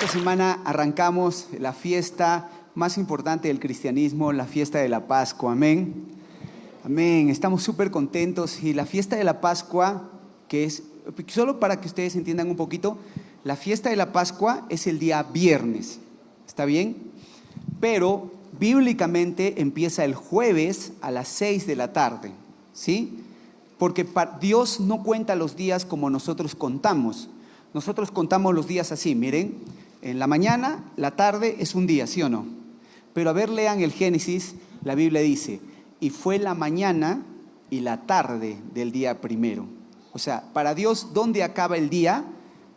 Esta semana arrancamos la fiesta más importante del cristianismo, la fiesta de la Pascua. Amén. Amén. Estamos súper contentos y la fiesta de la Pascua, que es, solo para que ustedes entiendan un poquito, la fiesta de la Pascua es el día viernes. ¿Está bien? Pero bíblicamente empieza el jueves a las 6 de la tarde. ¿Sí? Porque Dios no cuenta los días como nosotros contamos. Nosotros contamos los días así, miren, en la mañana, la tarde es un día, ¿sí o no? Pero a ver, lean el Génesis, la Biblia dice, y fue la mañana y la tarde del día primero. O sea, para Dios, ¿dónde acaba el día?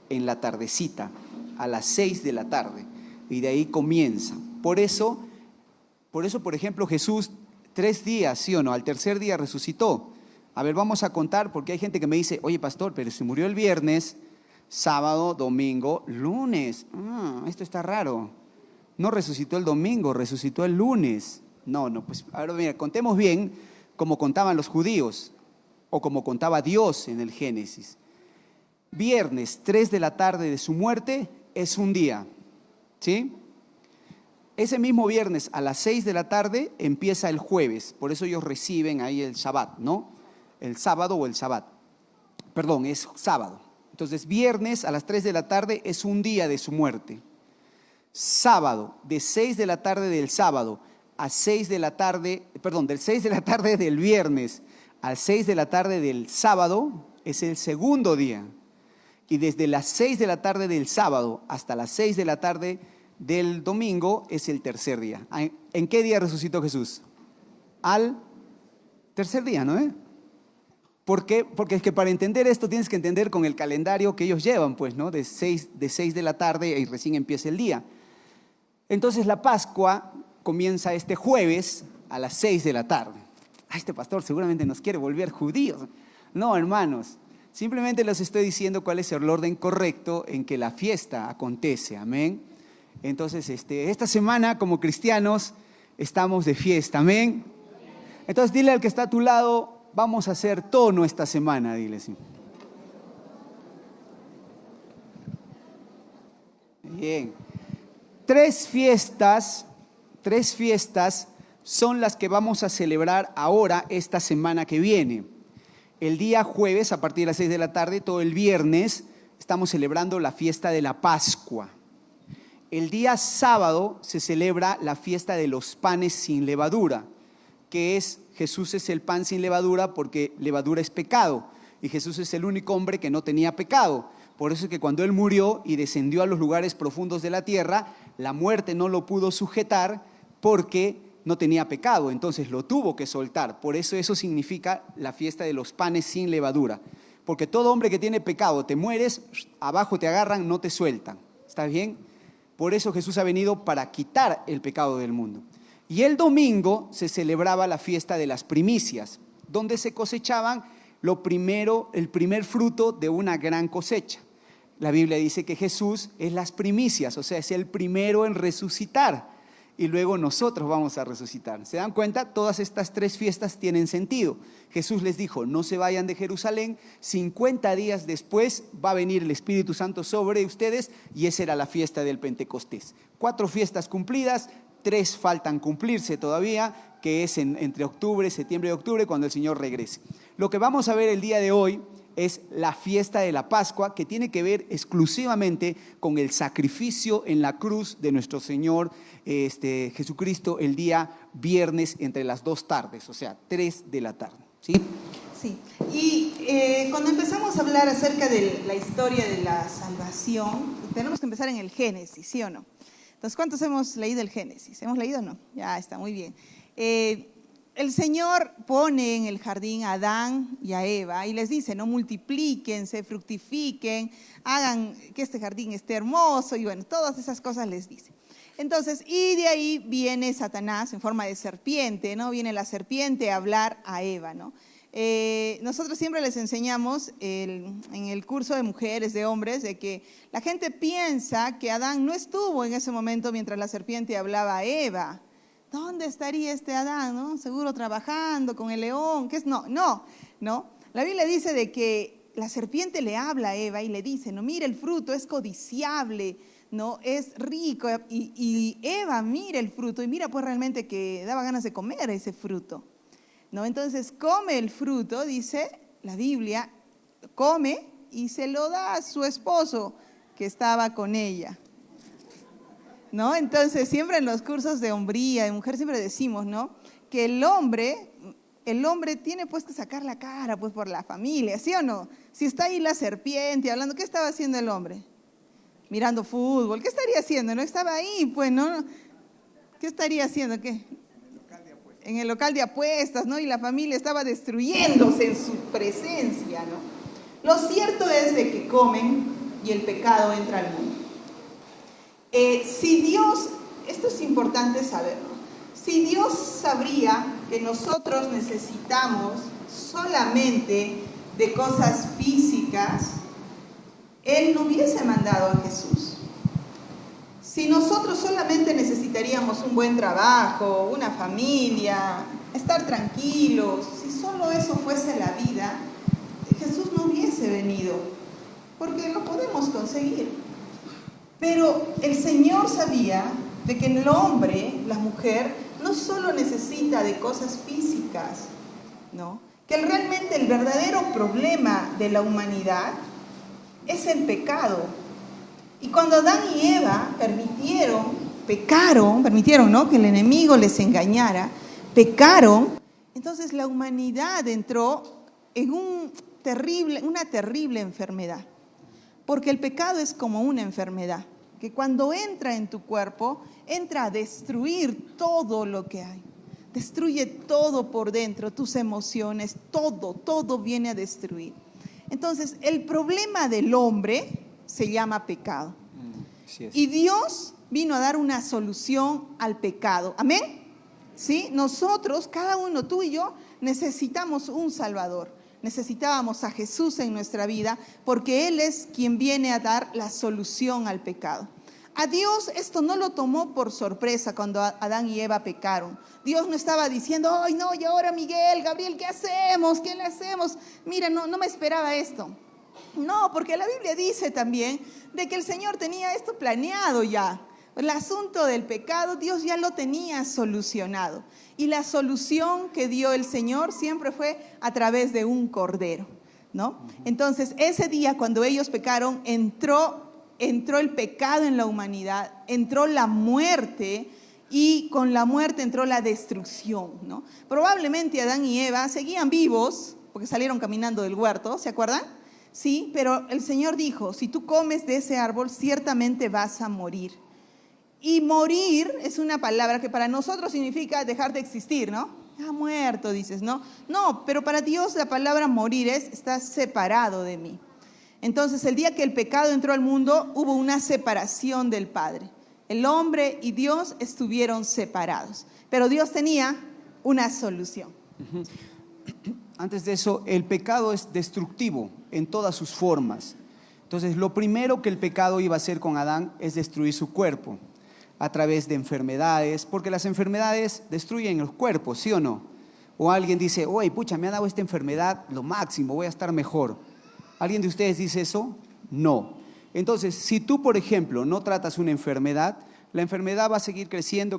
En la tardecita, a las 6 de la tarde, y de ahí comienza. Por eso, por ejemplo, Jesús 3 días, ¿sí o no? Al tercer día resucitó. A ver, vamos a contar, porque hay gente que me dice, oye pastor, pero si murió el viernes, sábado, domingo, lunes. Esto está raro. No resucitó el domingo, resucitó el lunes. No, pues ahora mira, contemos bien como contaban los judíos o como contaba Dios en el Génesis. Viernes, 3 de la tarde de su muerte, es un día. ¿Sí? Ese mismo viernes a las 6 de la tarde empieza el jueves. Por eso ellos reciben ahí el Shabbat, ¿no? El sábado o el Shabbat. Perdón, es sábado. Entonces, viernes a las 3 de la tarde es un día de su muerte. Sábado, de 6 de la tarde del sábado a 6 de la tarde, perdón, del 6 de la tarde del viernes al 6 de la tarde del sábado es el segundo día. Y desde las 6 de la tarde del sábado hasta las 6 de la tarde del domingo es el tercer día. ¿En qué día resucitó Jesús? Al tercer día, ¿no? ¿Por qué? Porque es que para entender esto tienes que entender con el calendario que ellos llevan, pues, ¿no? De 6 de la tarde y recién empieza el día. Entonces la Pascua comienza este jueves a las 6 de la tarde. Este pastor seguramente nos quiere volver judíos. No, hermanos, simplemente les estoy diciendo cuál es el orden correcto en que la fiesta acontece, amén. Entonces, esta semana como cristianos estamos de fiesta, amén. Entonces dile al que está a tu lado, vamos a hacer tono esta semana, dile así. Bien. Tres fiestas son las que vamos a celebrar ahora esta semana que viene. El día jueves, a partir de las 6 de la tarde, todo el viernes, estamos celebrando la fiesta de la Pascua. El día sábado se celebra la fiesta de los panes sin levadura, que es, Jesús es el pan sin levadura porque levadura es pecado. Y Jesús es el único hombre que no tenía pecado. Por eso es que cuando Él murió y descendió a los lugares profundos de la tierra, la muerte no lo pudo sujetar porque no tenía pecado. Entonces lo tuvo que soltar. Por eso significa la fiesta de los panes sin levadura. Porque todo hombre que tiene pecado, te mueres, abajo te agarran, no te sueltan. ¿Está bien? Por eso Jesús ha venido para quitar el pecado del mundo. Y el domingo se celebraba la fiesta de las primicias, donde se cosechaban el primer fruto de una gran cosecha. La Biblia dice que Jesús es las primicias, o sea, es el primero en resucitar. Y luego nosotros vamos a resucitar. ¿Se dan cuenta? Todas estas tres fiestas tienen sentido. Jesús les dijo, no se vayan de Jerusalén, 50 días después va a venir el Espíritu Santo sobre ustedes y esa era la fiesta del Pentecostés. 4 fiestas cumplidas, 3 faltan cumplirse todavía, que es entre septiembre y octubre, cuando el Señor regrese. Lo que vamos a ver el día de hoy es la fiesta de la Pascua, que tiene que ver exclusivamente con el sacrificio en la cruz de nuestro Señor Jesucristo el día viernes entre las 2 tardes, o sea, 3 de la tarde. ¿Sí? Sí. Y cuando empezamos a hablar acerca de la historia de la salvación, tenemos que empezar en el Génesis, ¿sí o no? Entonces, ¿cuántos hemos leído el Génesis? ¿Hemos leído o no? Ya está, muy bien. El Señor pone en el jardín a Adán y a Eva y les dice, no multiplíquense, fructifiquen, hagan que este jardín esté hermoso y bueno, todas esas cosas les dice. Entonces, y de ahí viene Satanás en forma de serpiente, ¿no? Viene la serpiente a hablar a Eva, ¿no? Nosotros siempre les enseñamos en el curso de mujeres, de hombres, de que la gente piensa que Adán no estuvo en ese momento mientras la serpiente hablaba a Eva. ¿Dónde estaría este Adán, no? Seguro trabajando con el león. ¿Qué es? No. La Biblia dice de que la serpiente le habla a Eva y le dice, no, mira el fruto, es codiciable, no, es rico. Y Eva mira el fruto y mira pues realmente que daba ganas de comer ese fruto, ¿no? Entonces come el fruto, dice la Biblia, come y se lo da a su esposo que estaba con ella, ¿no? Entonces siempre en los cursos de hombría, de mujer, siempre decimos, ¿no?, que el hombre tiene pues que sacar la cara pues por la familia, ¿sí o no? Si está ahí la serpiente hablando, ¿qué estaba haciendo el hombre? Mirando fútbol, ¿qué estaría haciendo? No estaba ahí, pues, ¿no? ¿Qué estaría haciendo? ¿Qué? En el local de apuestas, ¿no? Y la familia estaba destruyéndose en su presencia, ¿no? Lo cierto es de que comen y el pecado entra al mundo. Si Dios, esto es importante saberlo, si Dios sabría que nosotros necesitamos solamente de cosas físicas, Él no hubiese mandado a Jesús. Si nosotros solamente necesitaríamos un buen trabajo, una familia, estar tranquilos, si solo eso fuese la vida, Jesús no hubiese venido, porque lo podemos conseguir. Pero el Señor sabía de que el hombre, la mujer, no solo necesita de cosas físicas, ¿no? Que realmente el verdadero problema de la humanidad es el pecado. Y cuando Adán y Eva permitieron, ¿no?, que el enemigo les engañara, pecaron, entonces la humanidad entró en una terrible enfermedad. Porque el pecado es como una enfermedad, que cuando entra en tu cuerpo, entra a destruir todo lo que hay. Destruye todo por dentro, tus emociones, todo viene a destruir. Entonces, el problema del hombre se llama pecado. Así es. Y Dios vino a dar una solución al pecado. ¿Amén? ¿Sí? Nosotros, cada uno, tú y yo, necesitamos un Salvador. Necesitábamos a Jesús en nuestra vida porque Él es quien viene a dar la solución al pecado. A Dios esto no lo tomó por sorpresa cuando Adán y Eva pecaron. Dios no estaba diciendo, ay no, y ahora Miguel, Gabriel, ¿qué hacemos? ¿Qué le hacemos? Mira, no me esperaba esto. No, porque la Biblia dice también de que el Señor tenía esto planeado ya. El asunto del pecado Dios ya lo tenía solucionado. Y la solución que dio el Señor siempre fue a través de un cordero, ¿no? Entonces, ese día cuando ellos pecaron, entró el pecado en la humanidad, entró la muerte y con la muerte entró la destrucción, ¿no? Probablemente Adán y Eva seguían vivos porque salieron caminando del huerto, ¿se acuerdan? Sí, pero el Señor dijo, si tú comes de ese árbol, ciertamente vas a morir. Y morir es una palabra que para nosotros significa dejar de existir, ¿no? Ah, muerto, dices, ¿no? No, pero para Dios la palabra morir es, estás separado de mí. Entonces, el día que el pecado entró al mundo, hubo una separación del Padre. El hombre y Dios estuvieron separados, pero Dios tenía una solución. Antes de eso, el pecado es destructivo en todas sus formas. Entonces, lo primero que el pecado iba a hacer con Adán es destruir su cuerpo a través de enfermedades, porque las enfermedades destruyen los cuerpos, ¿sí o no? O alguien dice, oye, pucha, me ha dado esta enfermedad, lo máximo, voy a estar mejor. ¿Alguien de ustedes dice eso? No. Entonces, si tú, por ejemplo, no tratas una enfermedad, la enfermedad va a seguir creciendo,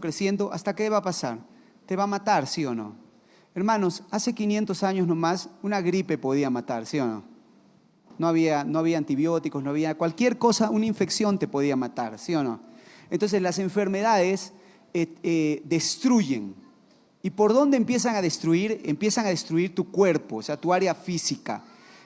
¿hasta qué va a pasar? Te va a matar, ¿sí o no? Hermanos, hace 500 años nomás, una gripe podía matar, ¿sí o no? No había antibióticos, no había cualquier cosa, una infección te podía matar, ¿sí o no? Entonces las enfermedades destruyen. ¿Y por dónde empiezan a destruir? Empiezan a destruir tu cuerpo, o sea, tu área física.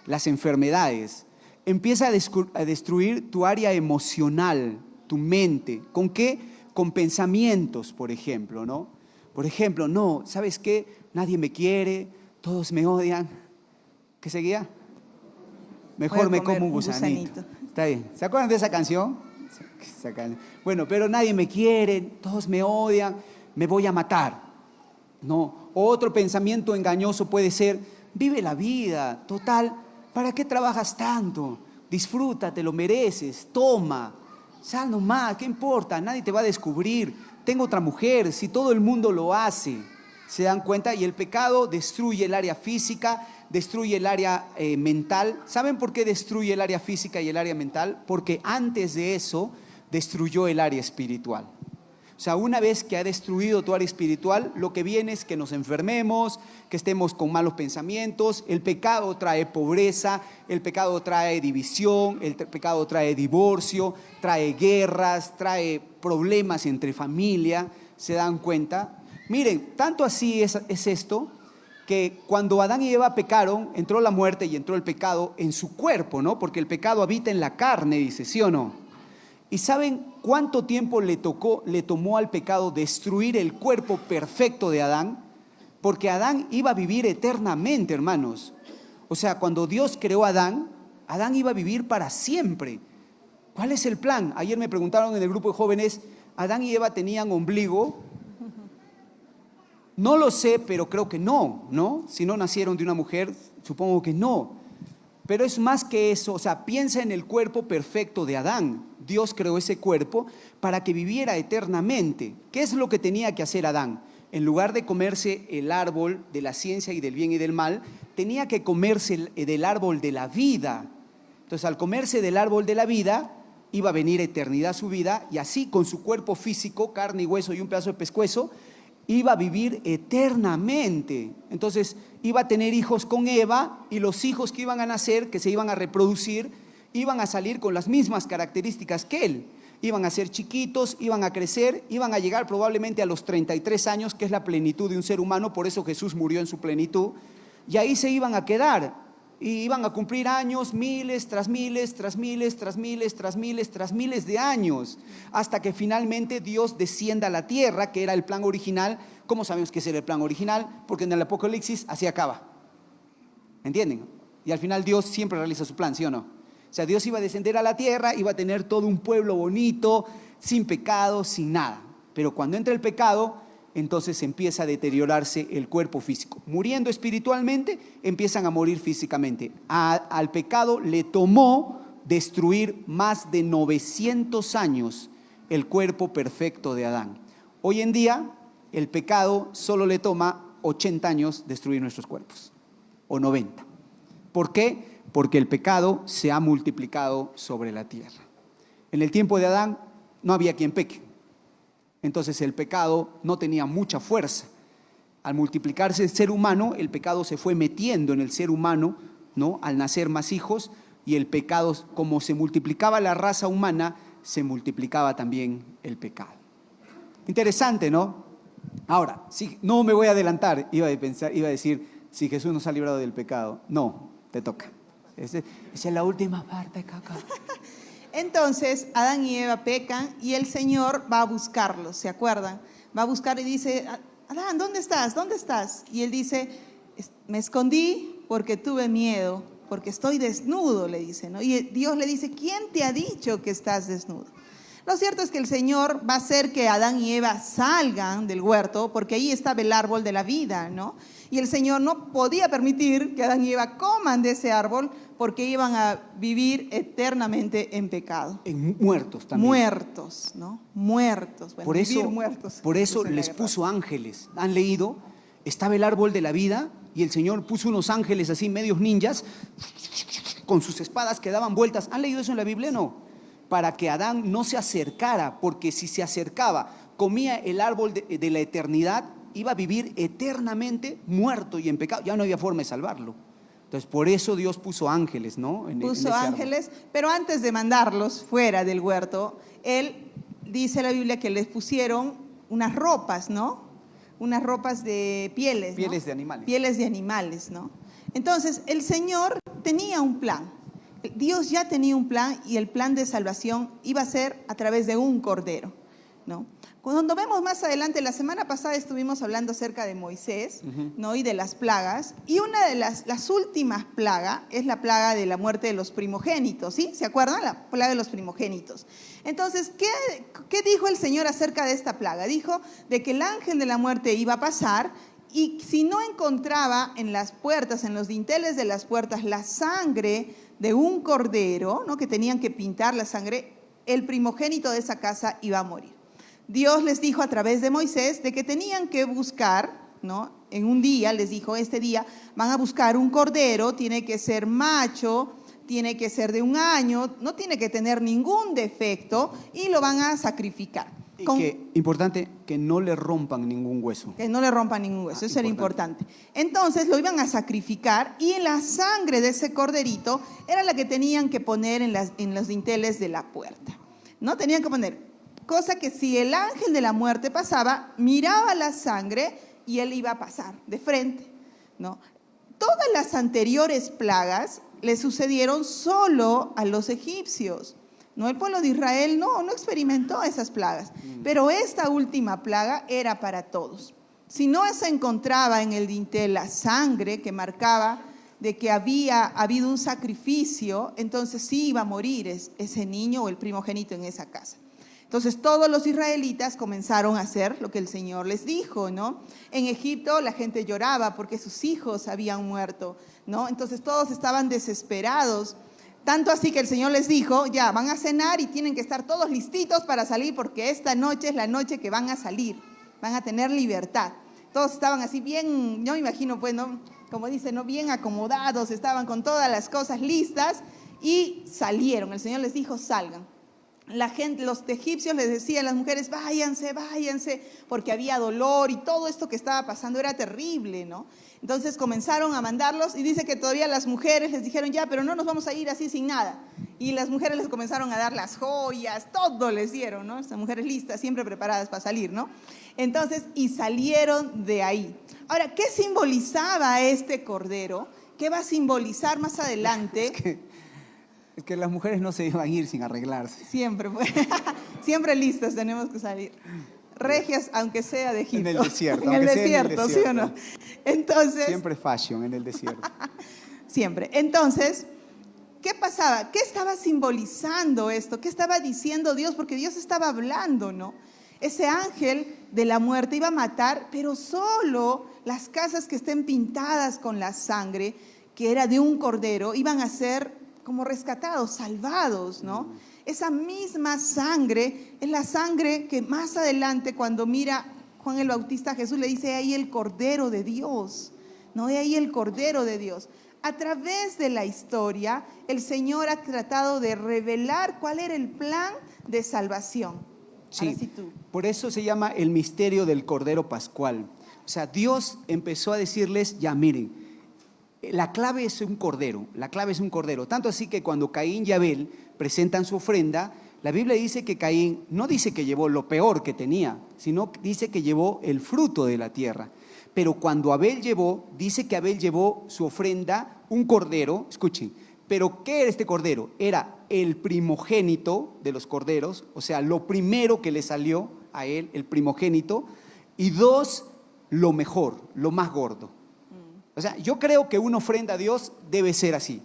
Las enfermedades. Empieza a destruir tu área emocional, tu mente. ¿Con qué? Con pensamientos, por ejemplo, ¿no? Por ejemplo, no, ¿sabes qué? Nadie me quiere, todos me odian. ¿Qué seguía? Mejor me como un gusanito. Está bien. ¿Se acuerdan de esa canción? Bueno, pero nadie me quiere, todos me odian, me voy a matar. No. Otro pensamiento engañoso puede ser, vive la vida, total, ¿para qué trabajas tanto? Disfruta, te lo mereces, toma, sal nomás, ¿qué importa? Nadie te va a descubrir, tengo otra mujer, si todo el mundo lo hace. ¿Se dan cuenta? Y el pecado destruye el área física, destruye el área mental. ¿Saben por qué destruye el área física y el área mental? Porque antes de eso destruyó el área espiritual. O sea, una vez que ha destruido tu área espiritual, lo que viene es que nos enfermemos, que estemos con malos pensamientos. El pecado trae pobreza, el pecado trae división, el pecado trae divorcio, trae guerras, trae problemas entre familia. ¿Se dan cuenta? Miren, tanto así es esto, que cuando Adán y Eva pecaron, entró la muerte y entró el pecado en su cuerpo, ¿no? Porque el pecado habita en la carne, dice, ¿sí o no? ¿Y saben cuánto tiempo le tomó al pecado destruir el cuerpo perfecto de Adán? Porque Adán iba a vivir eternamente, hermanos. O sea, cuando Dios creó a Adán, Adán iba a vivir para siempre. ¿Cuál es el plan? Ayer me preguntaron en el grupo de jóvenes, ¿Adán y Eva tenían ombligo? No lo sé, pero creo que no, ¿no? Si no nacieron de una mujer, supongo que no. Pero es más que eso, o sea, piensa en el cuerpo perfecto de Adán. Dios creó ese cuerpo para que viviera eternamente. ¿Qué es lo que tenía que hacer Adán? En lugar de comerse el árbol de la ciencia y del bien y del mal, tenía que comerse del árbol de la vida. Entonces, al comerse del árbol de la vida, iba a venir eternidad a su vida, y así con su cuerpo físico, carne y hueso y un pedazo de pescuezo, iba a vivir eternamente. Entonces iba a tener hijos con Eva, y los hijos que iban a nacer, que se iban a reproducir, iban a salir con las mismas características que él. Iban a ser chiquitos, iban a crecer, iban a llegar probablemente a los 33 años, que es la plenitud de un ser humano. Por eso Jesús murió en su plenitud, y ahí se iban a quedar. Y iban a cumplir años, miles tras miles, tras miles, tras miles, tras miles, tras miles de años, hasta que finalmente Dios descienda a la tierra, que era el plan original. ¿Cómo sabemos que ese era el plan original? Porque en el Apocalipsis así acaba. ¿Entienden? Y al final Dios siempre realiza su plan, ¿sí o no? O sea, Dios iba a descender a la tierra, iba a tener todo un pueblo bonito, sin pecado, sin nada. Pero cuando entra el pecado, entonces empieza a deteriorarse el cuerpo físico. Muriendo espiritualmente, empiezan a morir físicamente. Al pecado le tomó destruir más de 900 años el cuerpo perfecto de Adán. Hoy en día, el pecado solo le toma 80 años destruir nuestros cuerpos, o 90. ¿Por qué? Porque el pecado se ha multiplicado sobre la tierra. En el tiempo de Adán no había quien peque. Entonces el pecado no tenía mucha fuerza. Al multiplicarse el ser humano, el pecado se fue metiendo en el ser humano, ¿no? Al nacer más hijos, y el pecado, como se multiplicaba la raza humana, se multiplicaba también el pecado. Interesante, ¿no? Ahora, si, no me voy a adelantar, iba a decir, si Jesús nos ha librado del pecado. No, te toca. Esa es la última parte, caca. Entonces, Adán y Eva pecan y el Señor va a buscarlos, ¿se acuerdan? Va a buscar y dice, Adán, ¿dónde estás? ¿Dónde estás? Y él dice, me escondí porque tuve miedo, porque estoy desnudo, le dice, ¿no? Y Dios le dice, ¿quién te ha dicho que estás desnudo? Lo cierto es que el Señor va a hacer que Adán y Eva salgan del huerto, porque ahí estaba el árbol de la vida, ¿no? Y el Señor no podía permitir que Adán y Eva coman de ese árbol, porque iban a vivir eternamente en pecado. Muertos también. Muertos, ¿no? Muertos. Bueno, por eso les puso ángeles. ¿Han leído? Estaba el árbol de la vida y el Señor puso unos ángeles así, medios ninjas, con sus espadas que daban vueltas. ¿Han leído eso en la Biblia? No. Para que Adán no se acercara, porque si se acercaba, comía el árbol de la eternidad, iba a vivir eternamente muerto y en pecado. Ya no había forma de salvarlo. Entonces, por eso Dios puso ángeles, ¿no? Puso ángeles, pero antes de mandarlos fuera del huerto, Él dice en la Biblia que les pusieron unas ropas, ¿no? Unas ropas de pieles, ¿no? Pieles de animales. Pieles de animales, ¿no? Entonces, el Señor tenía un plan. Dios ya tenía un plan, y el plan de salvación iba a ser a través de un cordero, ¿no? Cuando vemos más adelante, la semana pasada estuvimos hablando acerca de Moisés, ¿no? Y de las plagas, y una de las últimas plagas es la plaga de la muerte de los primogénitos, ¿sí? ¿Se acuerdan? La plaga de los primogénitos. Entonces, ¿qué dijo el Señor acerca de esta plaga? Dijo de que el ángel de la muerte iba a pasar, y si no encontraba en las puertas, en los dinteles de las puertas, la sangre de un cordero, ¿no? Que tenían que pintar la sangre, el primogénito de esa casa iba a morir. Dios les dijo a través de Moisés de que tenían que buscar, ¿no? En un día, les dijo, este día van a buscar un cordero, tiene que ser macho, tiene que ser de 1 año, no tiene que tener ningún defecto y lo van a sacrificar. Y que, importante, que no le rompan ningún hueso. Que no le rompan ningún hueso, eso era importante. Entonces lo iban a sacrificar y la sangre de ese corderito era la que tenían que poner en los dinteles de la puerta. ¿No? Tenían que poner, cosa que si el ángel de la muerte pasaba, miraba la sangre y él iba a pasar de frente, ¿no? Todas las anteriores plagas le sucedieron solo a los egipcios. No, el pueblo de Israel no experimentó esas plagas, pero esta última plaga era para todos. Si no se encontraba en el dintel la sangre que marcaba de que había habido un sacrificio, entonces sí iba a morir ese niño o el primogénito en esa casa. Entonces todos los israelitas comenzaron a hacer lo que el Señor les dijo, ¿no? En Egipto la gente lloraba porque sus hijos habían muerto, ¿no? Entonces todos estaban desesperados. Tanto así que el Señor les dijo, ya, van a cenar y tienen que estar todos listitos para salir porque esta noche es la noche que van a salir, van a tener libertad. Todos estaban así bien, yo me imagino, pues, ¿no? Como dicen, ¿no? Bien acomodados, estaban con todas las cosas listas y salieron. El Señor les dijo, salgan. La gente, los egipcios les decían a las mujeres, váyanse, váyanse, porque había dolor y todo esto que estaba pasando era terrible, ¿no? Entonces comenzaron a mandarlos y dice que todavía las mujeres les dijeron, ya, pero no nos vamos a ir así sin nada. Y las mujeres les comenzaron a dar las joyas, todo les dieron, ¿no? Estas mujeres listas, siempre preparadas para salir, ¿no? Entonces, y salieron de ahí. Ahora, ¿qué simbolizaba este cordero? ¿Qué va a simbolizar más adelante? Es que las mujeres no se iban a ir sin arreglarse. Siempre, pues. Siempre listas tenemos que salir. Regias, aunque sea de Egipto. En el desierto. En el desierto, ¿sí o no? Entonces, siempre fashion en el desierto. Siempre. Entonces, ¿qué pasaba? ¿Qué estaba simbolizando esto? ¿Qué estaba diciendo Dios? Porque Dios estaba hablando, ¿no? Ese ángel de la muerte iba a matar, pero solo las casas que estén pintadas con la sangre, que era de un cordero, iban a ser como rescatados, salvados, ¿no? Esa misma sangre es la sangre que más adelante cuando mira Juan el Bautista a Jesús le dice, he ahí el Cordero de Dios, ¿no? He ahí el Cordero de Dios. A través de la historia, el Señor ha tratado de revelar cuál era el plan de salvación. Sí, por eso se llama el misterio del Cordero Pascual. O sea, Dios empezó a decirles, ya miren, la clave es un cordero, la clave es un cordero. Tanto así que cuando Caín y Abel presentan su ofrenda, la Biblia dice que Caín no dice que llevó lo peor que tenía, sino dice que llevó el fruto de la tierra. Pero cuando Abel llevó, dice que Abel llevó su ofrenda, un cordero, escuchen, pero ¿qué era este cordero? Era el primogénito de los corderos, o sea, lo primero que le salió a él, el primogénito, y 2, lo mejor, lo más gordo. O sea, yo creo que una ofrenda a Dios debe ser así.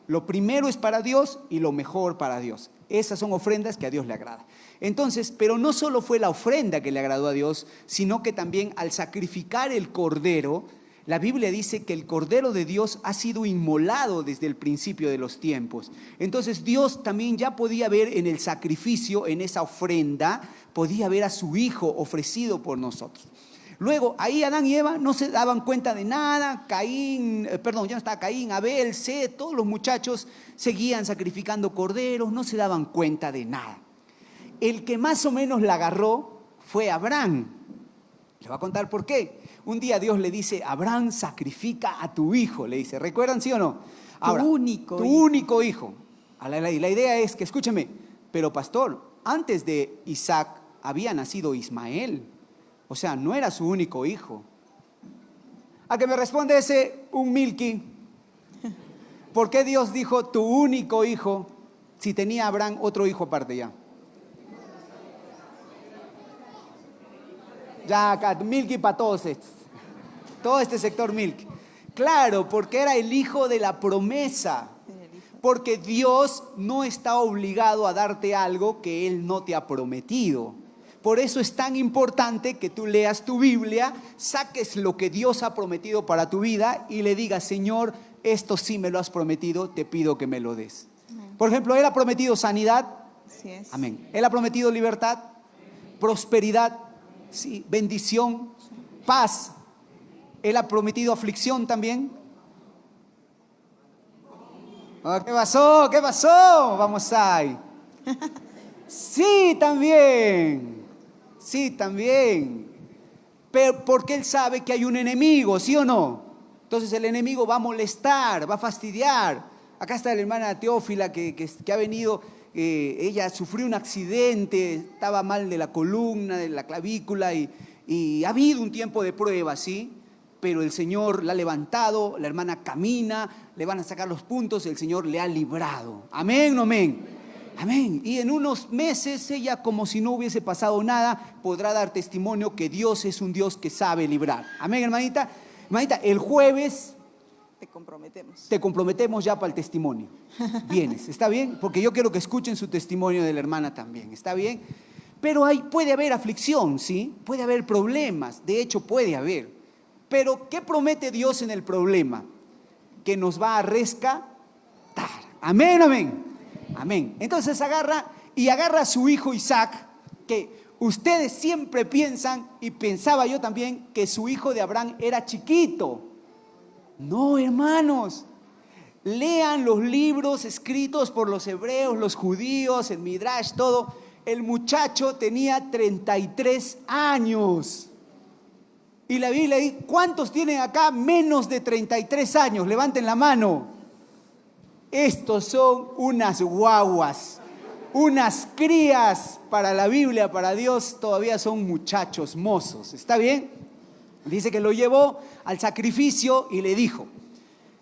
Lo primero es para Dios y lo mejor para Dios. Esas son ofrendas que a Dios le agrada. Entonces, pero no solo fue la ofrenda que le agradó a Dios, sino que también al sacrificar el cordero, la Biblia dice que el Cordero de Dios ha sido inmolado desde el principio de los tiempos. Entonces Dios también ya podía ver en el sacrificio, en esa ofrenda, podía ver a su Hijo ofrecido por nosotros. Luego, ahí Adán y Eva no se daban cuenta de nada. Ya no estaba Caín, Abel, Set, todos los muchachos seguían sacrificando corderos, no se daban cuenta de nada. El que más o menos la agarró fue Abraham. Le voy a contar por qué. Un día Dios le dice, Abraham, sacrifica a tu hijo, le dice. ¿Recuerdan, sí o no? Ahora, tu único hijo. La idea es que, escúcheme, pero pastor, antes de Isaac había nacido Ismael. O sea, no era su único hijo. ¿A qué me responde ese un milky? ¿Por qué Dios dijo tu único hijo si tenía Abraham otro hijo aparte ya? Ya acá, milky para todos estos. Todo este sector milky. Claro, porque era el hijo de la promesa. Porque Dios no está obligado a darte algo que Él no te ha prometido. Por eso es tan importante que tú leas tu Biblia, saques lo que Dios ha prometido para tu vida y le digas, Señor, esto sí me lo has prometido, te pido que me lo des. Amén. Por ejemplo, Él ha prometido sanidad. Así es. Amén. Él ha prometido libertad, prosperidad, sí, bendición, paz. ¿Él ha prometido aflicción también? Oh, ¿qué pasó? ¿Qué pasó? Vamos ahí. Sí, también. Sí, también. Pero porque Él sabe que hay un enemigo, ¿sí o no? Entonces el enemigo va a molestar, va a fastidiar. Acá está la hermana Teófila que ha venido. Ella sufrió un accidente, estaba mal de la columna, de la clavícula y ha habido un tiempo de prueba, ¿sí? Pero el Señor la ha levantado, la hermana camina, le van a sacar los puntos, el Señor le ha librado. Amén, no amén. Amén. Y en unos meses ella, como si no hubiese pasado nada, podrá dar testimonio que Dios es un Dios que sabe librar. Amén, hermanita. Hermanita, el jueves te comprometemos ya para el testimonio. Vienes, ¿está bien? Porque yo quiero que escuchen su testimonio de la hermana también, ¿está bien? Pero puede haber aflicción, ¿sí? Puede haber problemas, de hecho puede haber. Pero ¿qué promete Dios en el problema? Que nos va a rescatar. Amén, amén. Amén. Entonces agarra a su hijo Isaac, que ustedes siempre piensan, y pensaba yo también, que su hijo de Abraham era chiquito. No, hermanos. Lean los libros escritos por los hebreos, los judíos, el Midrash, todo. El muchacho tenía 33 años. Y la Biblia dice, ¿cuántos tienen acá menos de 33 años? Levanten la mano. Estos son unas guaguas, unas crías para la Biblia, para Dios, todavía son muchachos, mozos. ¿Está bien? Dice que lo llevó al sacrificio y le dijo,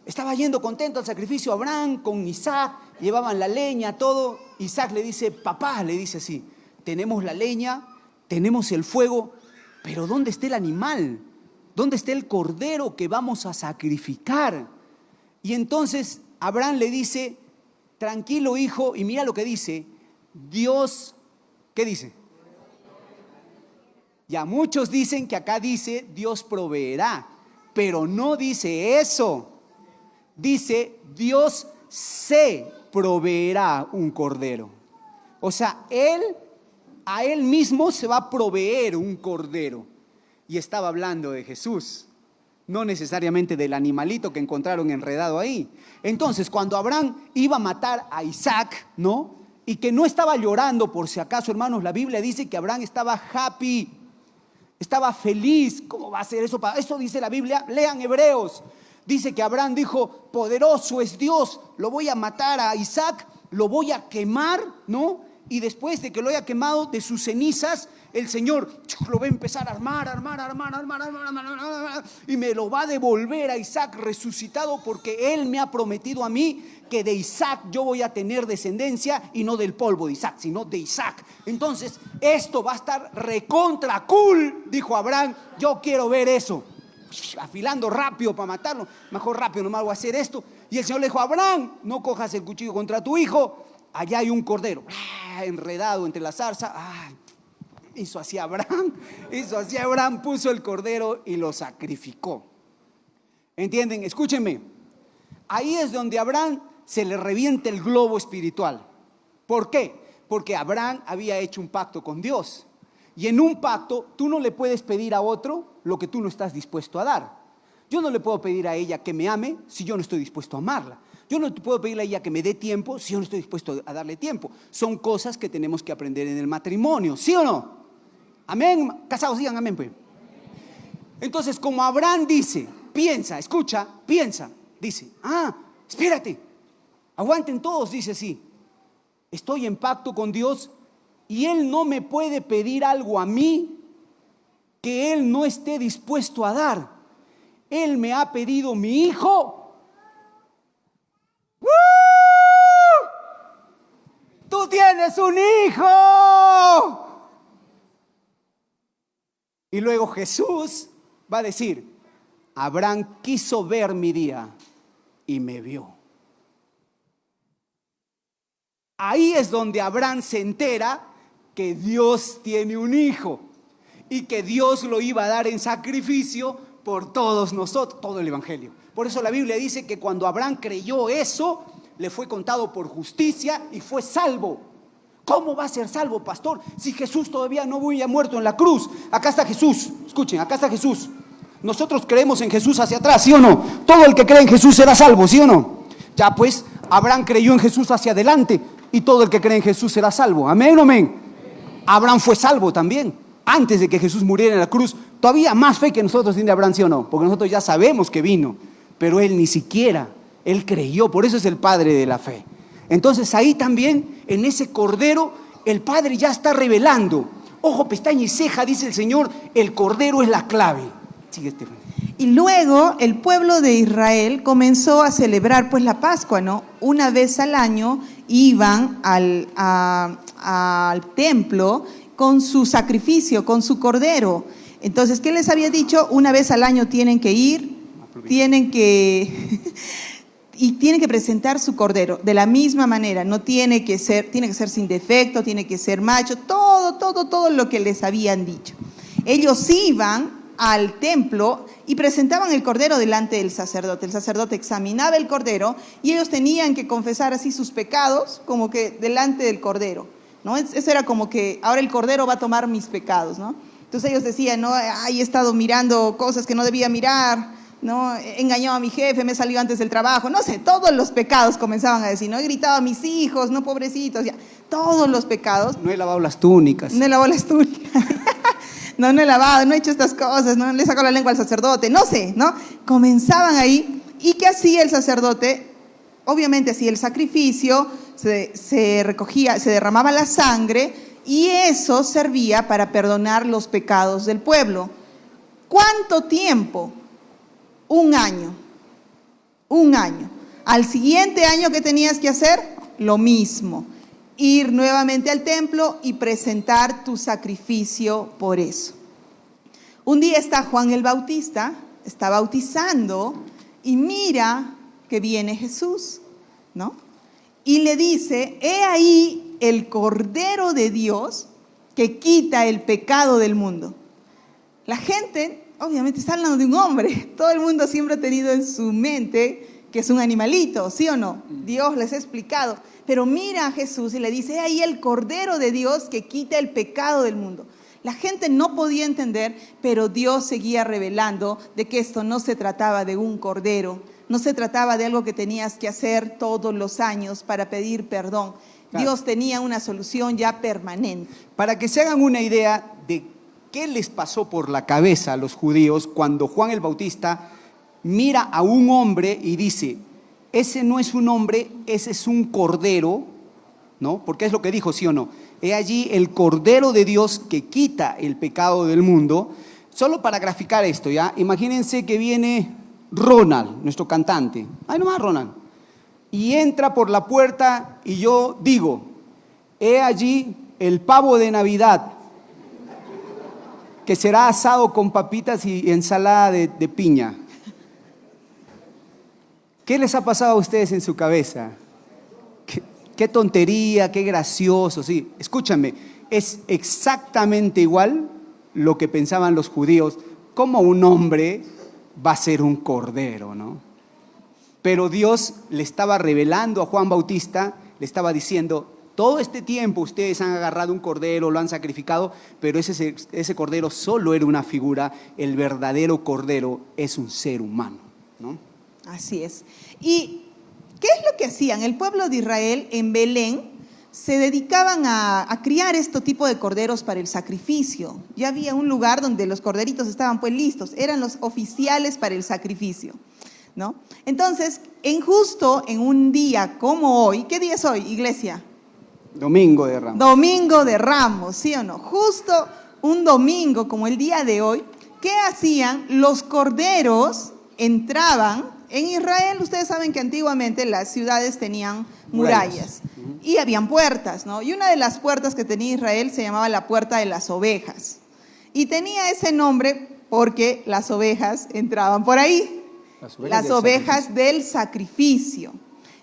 estaba yendo contento al sacrificio Abraham con Isaac, llevaban la leña, todo. Isaac le dice, papá, le dice así, tenemos la leña, tenemos el fuego, pero ¿dónde está el animal? ¿Dónde está el cordero que vamos a sacrificar? Y entonces Abraham le dice, tranquilo hijo, y mira lo que dice, Dios, ¿qué dice? Ya muchos dicen que acá dice Dios proveerá, pero no dice eso. Dice Dios se proveerá un cordero. O sea, a él mismo se va a proveer un cordero. Y estaba hablando de Jesús, no necesariamente del animalito que encontraron enredado ahí. Entonces, cuando Abraham iba a matar a Isaac, ¿no? Y que no estaba llorando, por si acaso, hermanos, la Biblia dice que Abraham estaba happy, estaba feliz. ¿Cómo va a ser eso? Eso dice la Biblia. Lean Hebreos. Dice que Abraham dijo, poderoso es Dios, lo voy a matar a Isaac, lo voy a quemar, ¿no? Y después de que lo haya quemado, de sus cenizas, el Señor lo va a empezar a armar, y me lo va a devolver a Isaac resucitado, porque Él me ha prometido a mí que de Isaac yo voy a tener descendencia, y no del polvo de Isaac, sino de Isaac. Entonces, esto va a estar recontra cool, dijo Abraham, yo quiero ver eso. Afilando rápido para matarlo, mejor rápido, nomás voy a hacer esto. Y el Señor le dijo, Abraham, no cojas el cuchillo contra tu hijo, allá hay un cordero enredado entre la zarza. Hizo así Abraham, puso el cordero y lo sacrificó. ¿Entienden? Escúchenme, ahí es donde a Abraham se le revienta el globo espiritual. ¿Por qué? Porque Abraham había hecho un pacto con Dios. Y en un pacto tú no le puedes pedir a otro lo que tú no estás dispuesto a dar. Yo no le puedo pedir a ella que me ame si yo no estoy dispuesto a amarla. Yo no puedo pedirle a ella que me dé tiempo si yo no estoy dispuesto a darle tiempo. Son cosas que tenemos que aprender en el matrimonio, ¿sí o no? Amén. Casados digan amén, pues. Entonces, como Abraham dice, piensa, escucha, piensa, dice, espérate, aguanten todos, dice así, estoy en pacto con Dios y Él no me puede pedir algo a mí que Él no esté dispuesto a dar. Él me ha pedido mi hijo. ¡Woo! ¡Tú tienes un hijo! Y luego Jesús va a decir, Abraham quiso ver mi día y me vio. Ahí es donde Abraham se entera que Dios tiene un hijo y que Dios lo iba a dar en sacrificio por todos nosotros, todo el evangelio. Por eso la Biblia dice que cuando Abraham creyó eso, le fue contado por justicia y fue salvo. ¿Cómo va a ser salvo, pastor? Si Jesús todavía no había muerto en la cruz. Acá está Jesús, escuchen, acá está Jesús. nosotros creemos en Jesús hacia atrás, ¿sí o no? Todo el que cree en Jesús será salvo, ¿sí o no? Ya pues, Abraham creyó en Jesús hacia adelante y todo el que cree en Jesús será salvo. ¿Amén o amén? Abraham fue salvo también, antes de que Jesús muriera en la cruz. Todavía más fe que nosotros tiene Abraham, ¿sí o no? Porque nosotros ya sabemos que vino, pero él ni siquiera, él creyó, por eso es el padre de la fe. Entonces ahí también, en ese cordero, el Padre ya está revelando. Ojo, pestaña y ceja, dice el Señor, el cordero es la clave. Sigue, Estefan. Y luego el pueblo de Israel comenzó a celebrar pues la Pascua, ¿no? Una vez al año iban al templo con su sacrificio, con su cordero. Entonces, ¿qué les había dicho? Una vez al año tienen que ir, tienen que presentar su cordero de la misma manera. No tiene que ser sin defecto, tiene que ser macho, todo lo que les habían dicho. Ellos iban al templo y presentaban el cordero delante del sacerdote. El sacerdote examinaba el cordero y ellos tenían que confesar así sus pecados, como que delante del cordero, ¿no? Eso era como que ahora el cordero va a tomar mis pecados, ¿no? Entonces ellos decían, no, he estado mirando cosas que no debía mirar, ¿no? He engañado a mi jefe, me he salido antes del trabajo, no sé, todos los pecados comenzaban a decir, ¿no? He gritado a mis hijos, no, pobrecitos, ya, todos los pecados. No he lavado las túnicas. No he lavado las túnicas. No he lavado, no he hecho estas cosas, no le sacó la lengua al sacerdote, no sé, ¿no? Comenzaban ahí, ¿y qué hacía el sacerdote? Obviamente hacía el sacrificio, se recogía, se derramaba la sangre y eso servía para perdonar los pecados del pueblo. ¿Cuánto tiempo? Un año. Al siguiente año, ¿qué tenías que hacer? Lo mismo. Ir nuevamente al templo y presentar tu sacrificio por eso. Un día está Juan el Bautista, está bautizando y mira que viene Jesús, ¿no? Y le dice, he ahí el Cordero de Dios que quita el pecado del mundo. La gente, obviamente, está hablando de un hombre. Todo el mundo siempre ha tenido en su mente que es un animalito, ¿sí o no? Dios les ha explicado. Pero mira a Jesús y le dice, ahí el Cordero de Dios que quita el pecado del mundo. La gente no podía entender, pero Dios seguía revelando de que esto no se trataba de un cordero, no se trataba de algo que tenías que hacer todos los años para pedir perdón. Claro. Dios tenía una solución ya permanente. Para que se hagan una idea de qué les pasó por la cabeza a los judíos cuando Juan el Bautista mira a un hombre y dice, ese no es un hombre, ese es un cordero, ¿no? Porque es lo que dijo, ¿sí o no? He allí el Cordero de Dios que quita el pecado del mundo. Solo para graficar esto, ¿ya? Imagínense que viene Ronald, nuestro cantante. Ahí nomás Ronald. Y entra por la puerta y yo digo, he allí el pavo de Navidad que será asado con papitas y ensalada de piña. ¿Qué les ha pasado a ustedes en su cabeza? Qué tontería, qué gracioso, sí. Escúchame, es exactamente igual lo que pensaban los judíos. ¿Cómo un hombre va a ser un cordero, no? Pero Dios le estaba revelando a Juan Bautista, le estaba diciendo, todo este tiempo ustedes han agarrado un cordero, lo han sacrificado, pero ese cordero solo era una figura, el verdadero cordero es un ser humano, ¿no? Así es. ¿Y qué es lo que hacían? El pueblo de Israel en Belén se dedicaban a criar este tipo de corderos para el sacrificio. Ya había un lugar donde los corderitos estaban pues listos, eran los oficiales para el sacrificio, ¿no? Entonces, justo en un día como hoy, ¿qué día es hoy, iglesia? Domingo de Ramos. Domingo de Ramos, ¿sí o no? Justo un domingo como el día de hoy, ¿qué hacían? Los corderos entraban. En Israel, ustedes saben que antiguamente las ciudades tenían murallas y habían puertas, ¿no? Y una de las puertas que tenía Israel se llamaba la puerta de las ovejas. Y tenía ese nombre porque las ovejas entraban por ahí. Las ovejas del sacrificio.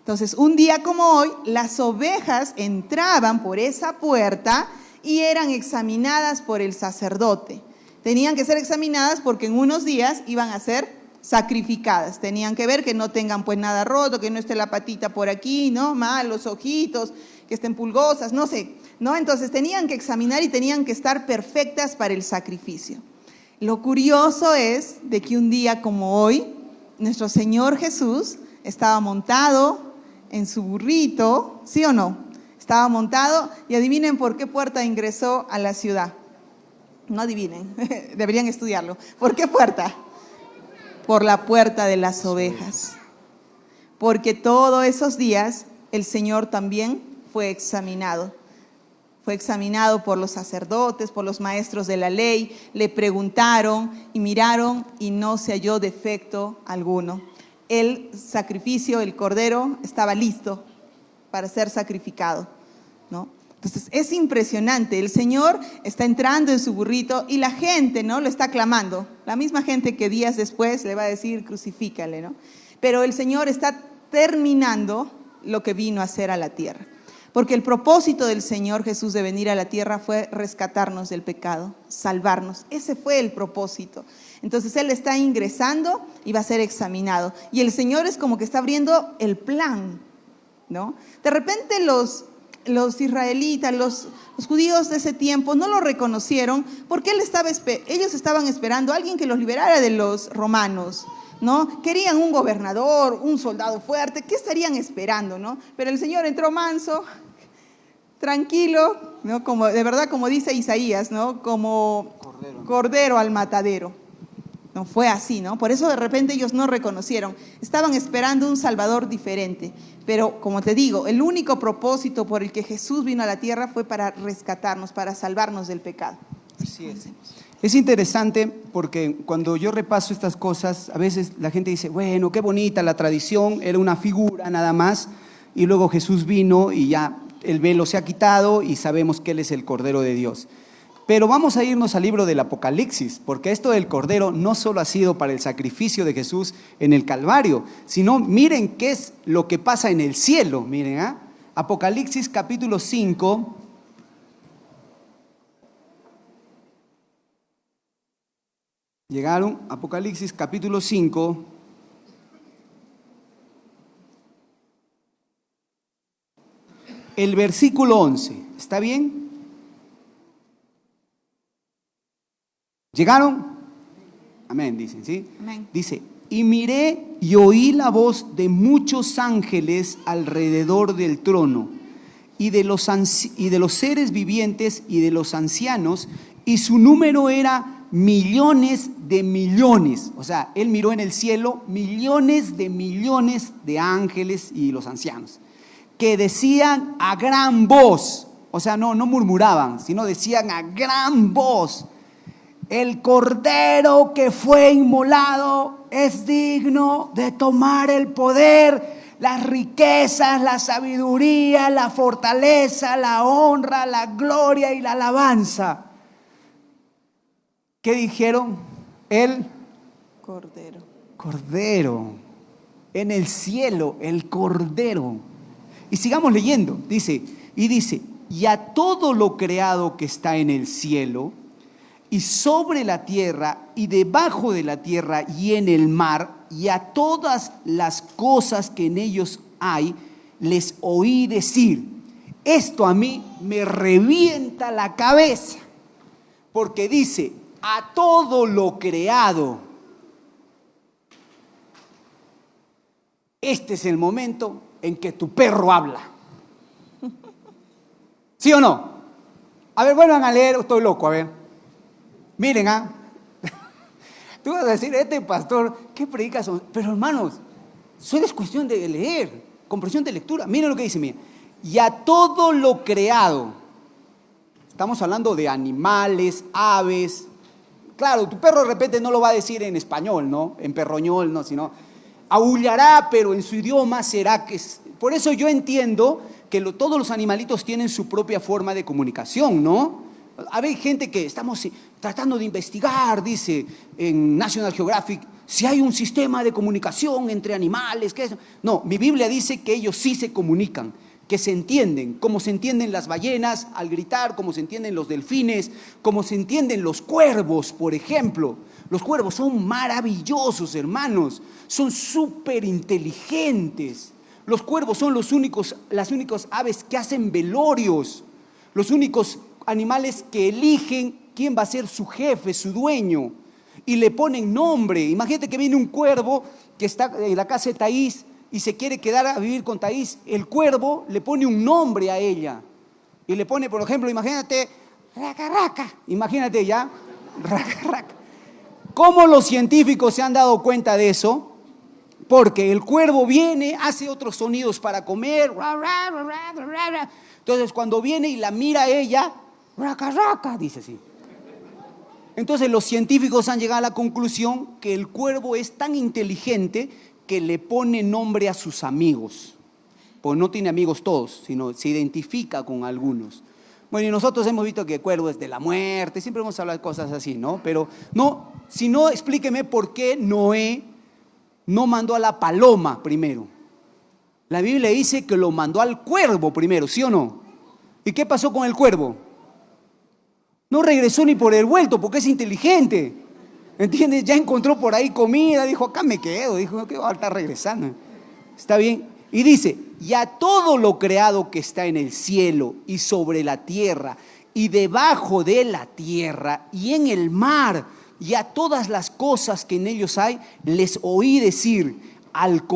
Entonces, un día como hoy, las ovejas entraban por esa puerta y eran examinadas por el sacerdote. Tenían que ser examinadas porque en unos días iban a ser sacrificadas, tenían que ver que no tengan pues nada roto, que no esté la patita por aquí, ¿no? Mal, los ojitos, que estén pulgosas, no sé, ¿no? Entonces tenían que examinar y tenían que estar perfectas para el sacrificio. Lo curioso es de que un día como hoy, nuestro Señor Jesús estaba montado en su burrito, ¿sí o no? Estaba montado y adivinen por qué puerta ingresó a la ciudad. No adivinen, deberían estudiarlo. ¿Por qué puerta? Por la puerta de las ovejas. Porque todos esos días el Señor también fue examinado. Fue examinado por los sacerdotes, por los maestros de la ley. Le preguntaron y miraron y no se halló defecto alguno. El sacrificio, el cordero, estaba listo para ser sacrificado, ¿no? Entonces es impresionante. El Señor está entrando en su burrito y la gente, ¿no?, lo está clamando. La misma gente que días después le va a decir crucifícale, ¿no? Pero el Señor está terminando lo que vino a hacer a la tierra. Porque el propósito del Señor Jesús de venir a la tierra fue rescatarnos del pecado, salvarnos. Ese fue el propósito. Entonces Él está ingresando y va a ser examinado. Y el Señor es como que está abriendo el plan, ¿no? De repente los israelitas, los judíos de ese tiempo no lo reconocieron porque ellos estaban esperando a alguien que los liberara de los romanos, ¿no? Querían un gobernador, un soldado fuerte. ¿Qué estarían esperando, no? Pero el Señor entró manso, tranquilo, ¿no? Como, de verdad, como dice Isaías, ¿no? Como cordero al matadero. No fue así, ¿no? Por eso de repente ellos no reconocieron. Estaban esperando un Salvador diferente. Pero como te digo, el único propósito por el que Jesús vino a la tierra fue para rescatarnos, para salvarnos del pecado. Así es. Es interesante porque cuando yo repaso estas cosas, a veces la gente dice, bueno, qué bonita la tradición, era una figura nada más, y luego Jesús vino y ya el velo se ha quitado y sabemos que Él es el Cordero de Dios. Pero vamos a irnos al libro del Apocalipsis, porque esto del Cordero no solo ha sido para el sacrificio de Jesús en el Calvario, sino miren qué es lo que pasa en el cielo. Miren, ¿eh? Apocalipsis capítulo 5. Llegaron, Apocalipsis capítulo 5. El versículo 11. ¿Está bien? ¿Llegaron? Amén, dicen, ¿sí? Amén. Dice, y miré y oí la voz de muchos ángeles alrededor del trono y de los seres vivientes y de los ancianos, y su número era millones de millones. O sea, él miró en el cielo millones de ángeles y los ancianos, que decían a gran voz, o sea, no murmuraban, sino decían a gran voz: el Cordero que fue inmolado es digno de tomar el poder, las riquezas, la sabiduría, la fortaleza, la honra, la gloria y la alabanza. ¿Qué dijeron? El Cordero. En el cielo, el Cordero. Y sigamos leyendo. Dice, y a todo lo creado que está en el cielo y sobre la tierra y debajo de la tierra y en el mar, y a todas las cosas que en ellos hay, les oí decir: esto a mí me revienta la cabeza, porque dice, a todo lo creado. Este es el momento en que tu perro habla. ¿Sí o no? A ver, vuelvan a leer, estoy loco, a ver. Miren, tú vas a decir, este pastor, ¿qué predicas? Pero hermanos, solo es cuestión de leer, comprensión de lectura. Miren lo que dice, miren. Y a todo lo creado. Estamos hablando de animales, aves. Claro, tu perro de repente no lo va a decir en español, ¿no? En perroñol, no, sino aullará, pero en su idioma será que es. Por eso yo entiendo que todos los animalitos tienen su propia forma de comunicación, ¿no? Hay gente que estamos tratando de investigar, dice en National Geographic, si hay un sistema de comunicación entre animales. No, mi Biblia dice que ellos sí se comunican, que se entienden, como se entienden las ballenas al gritar, como se entienden los delfines, como se entienden los cuervos, por ejemplo. Los cuervos son maravillosos, hermanos, son súper inteligentes. Los cuervos son las únicas aves que hacen velorios, los únicos animales que eligen quién va a ser su jefe, su dueño. y le ponen nombre. Imagínate que viene un cuervo que está en la casa de Thaís y se quiere quedar a vivir con Thaís. El cuervo le pone un nombre a ella. Y le pone, por ejemplo, imagínate, raca, raca. Imagínate ya, raca, raca. ¿Cómo los científicos se han dado cuenta de eso? Porque el cuervo viene, hace otros sonidos para comer. Entonces cuando viene y la mira a ella, raca, raca, dice así. Entonces los científicos han llegado a la conclusión que el cuervo es tan inteligente que le pone nombre a sus amigos. Pues no tiene amigos todos, sino se identifica con algunos. Bueno, y nosotros hemos visto que el cuervo es de la muerte, siempre hemos hablado de cosas así, ¿no? Pero no, si no, explíqueme por qué Noé no mandó a la paloma primero. La Biblia dice que lo mandó al cuervo primero, ¿sí o no? ¿Y qué pasó con el cuervo? No regresó ni por el vuelto porque es inteligente. ¿Entiendes? Ya encontró por ahí comida, dijo, acá me quedo, dijo, no, que va a estar regresando. Está bien. Y dice, y a todo lo creado que está en el cielo y sobre la tierra y debajo de la tierra y en el mar y a todas las cosas que en ellos hay, les oí decir al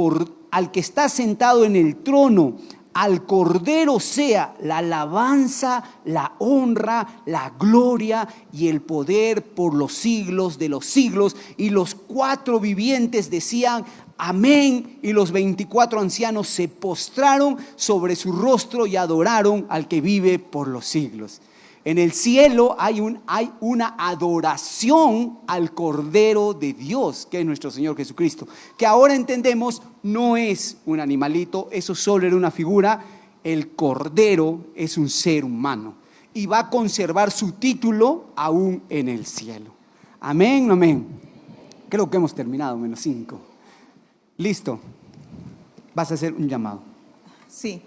que está sentado en el trono, al Cordero sea la alabanza, la honra, la gloria y el poder por los siglos de los siglos. Y los 4 vivientes decían, amén. Y los 24 ancianos se postraron sobre su rostro y adoraron al que vive por los siglos. En el cielo hay una adoración al Cordero de Dios, que es nuestro Señor Jesucristo, que ahora entendemos no es un animalito, eso solo era una figura. El Cordero es un ser humano y va a conservar su título aún en el cielo. Amén, amén. Creo que hemos terminado, -5. Listo. Vas a hacer un llamado. Sí.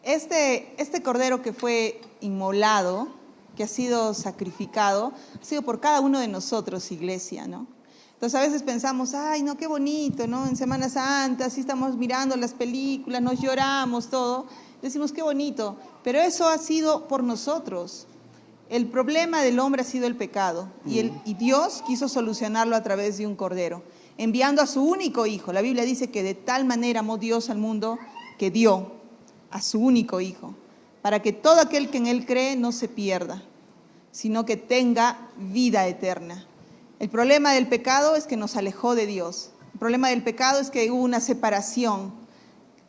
Este Cordero que fue inmolado, que ha sido sacrificado, ha sido por cada uno de nosotros, iglesia, ¿no? Entonces a veces pensamos, ay, no, qué bonito, ¿no? En Semana Santa, así estamos mirando las películas, nos lloramos, todo. Decimos, qué bonito, pero eso ha sido por nosotros. El problema del hombre ha sido el pecado y Dios quiso solucionarlo a través de un Cordero, enviando a su único Hijo. La Biblia dice que de tal manera amó Dios al mundo que dio a su único Hijo, para que todo aquel que en Él cree no se pierda, sino que tenga vida eterna. El problema del pecado es que nos alejó de Dios. El problema del pecado es que hubo una separación,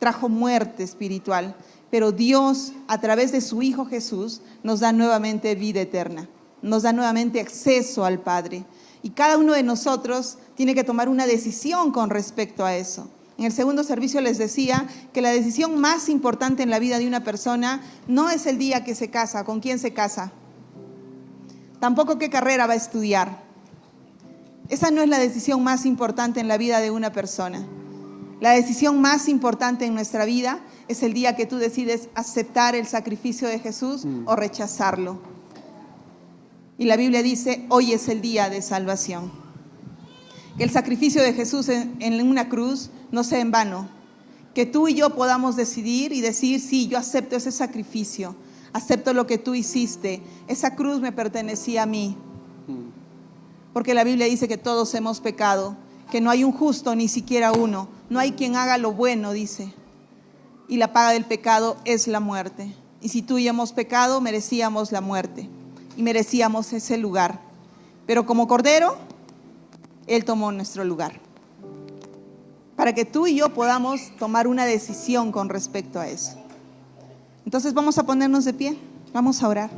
trajo muerte espiritual. Pero Dios, a través de su Hijo Jesús, nos da nuevamente vida eterna, nos da nuevamente acceso al Padre. Y cada uno de nosotros tiene que tomar una decisión con respecto a eso. En el segundo servicio les decía que la decisión más importante en la vida de una persona no es el día que se casa, con quién se casa, tampoco qué carrera va a estudiar. Esa no es la decisión más importante en la vida de una persona. La decisión más importante en nuestra vida es el día que tú decides aceptar el sacrificio de Jesús o rechazarlo. Y la Biblia dice, hoy es el día de salvación. Que el sacrificio de Jesús en una cruz no sea en vano. Que tú y yo podamos decidir y decir, sí, yo acepto ese sacrificio, acepto lo que tú hiciste. Esa cruz me pertenecía a mí. Porque la Biblia dice que todos hemos pecado, que no hay un justo, ni siquiera uno. No hay quien haga lo bueno, dice. Y la paga del pecado es la muerte. Y si tú y yo hemos pecado, merecíamos la muerte. Y merecíamos ese lugar. Pero como Cordero, Él tomó nuestro lugar. Para que tú y yo podamos tomar una decisión con respecto a eso. Entonces vamos a ponernos de pie. Vamos a orar.